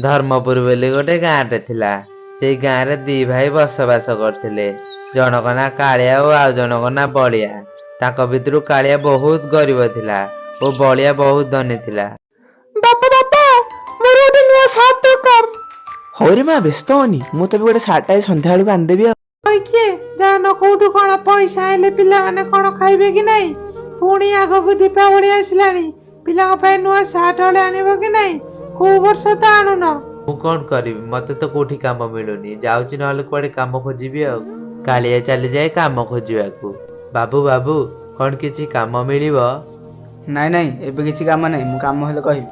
धर्मपुर बोली गोटे गाँटे थिला। से गाँव रे दी भाई बसवास करथिले। जनक ना कालिया और आउ जनक ना बलिया। ताको भितरु कालिया बहुत गरीब थिला और बलिया बहुत धनी थिला। बापा बापा मोर गोटे नुआ सार्ट दरकार। होरे मां व्यस्त होनी मु तबे गोटे सार्ट आइ संध्या बेलू आन देबी। ओइ के जानो कोठु कोन पैसा आइले पिला माने कोन खाइबे कि नै। पुणी आगो दीपावली आसलानी पिला पे नुआ सार्ट हले आनिबो कि नै। को वर्ष त आनु न मु कौन करी मते तो कोठी काम मिलुनी जाउची नहले कोडे काम खोजिबी आ। कालिया चली जाए काम खोजिबाकू। बाबू बाबू कौन किछि काम मिलिबो? नाई नाई एबे किछि काम नाई मु काम हेले कहिबी।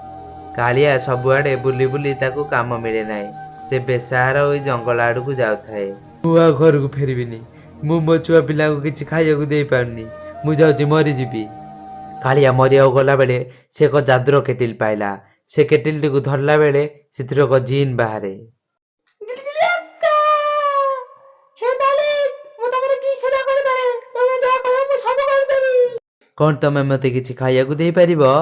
कालिया सबुआडे बुली बुली ताकू काम मिले नाई। से बेसहारा ओई जंगल आडू को जाउथाए। मु आ घर को फेरबिनी। मु मो छुआ पिला को किछि खाइयाकू देई पाउनी। मु जाउची मरि जिबी। कालिया मरिया गला बेले से को जादुर केटिल पाइला। से केटिल को धरला बेले सितिर को जीन बाहरे। कौन तमे मते किछि खाइयाकू देई परिबो?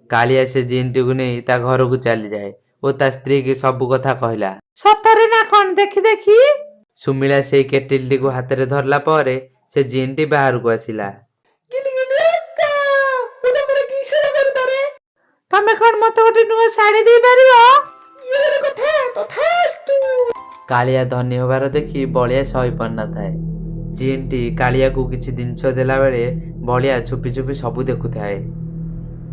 कालिया से जीनटी को नहीं ता घर को चली जाए और ता स्त्री की सब कथा कहला। सतरे ना कोन देखि देखि सुमिला से केटिल को हाथ रे धरला परे से जीनटी बाहर को आसिला। तमे कोन मते गोटे नुआ साड़ी दे परिबो? ये कथा तथास्तु। कालिया धनी होबार देखि बलिया सही पर न थाए। जीनटी कालिया को किछि जिंस देला बेले बलिया छुपी छुपी सब देखु थाए।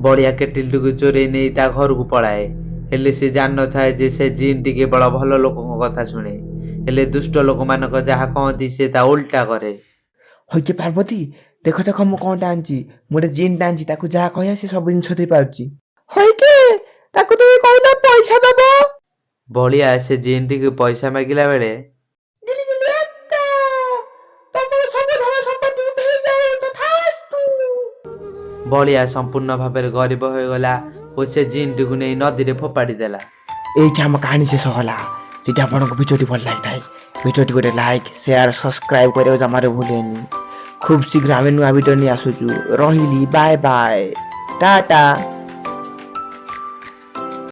बलिया केटिल को चोरी नहीं ता घर को पलाए। हेले से जान न थाए जे से जीनटी केवल भल लोकन कथा सुने। हेले दुष्ट लोक मानक जहा कहती से ता उल्टा करे। होय के पार्वती देखो देखो मु कोन टांची मोटे जीन टांची ताकू जहा कहया से सब जिंस दे पाउची। होय के ताकू तो कहला पैसा दबो। बलिया से जीनटी को पैसा मागिला बेले बलिया संपूर्ण भाव गरीब हो गला और से जीनटी को नहीं नदी रे फोपाड़ी देला। एठी हम कहानी शेष होला। जेटा आपनको भिडियोटी भल लागिथाय भिडियोटी गोटे लाइक शेयर सब्सक्राइब करे जमारे भूलेनी। खूब शीघ्र आमे नुआ भिडियो नि आसुचु। रहिली बाय बाय टाटा।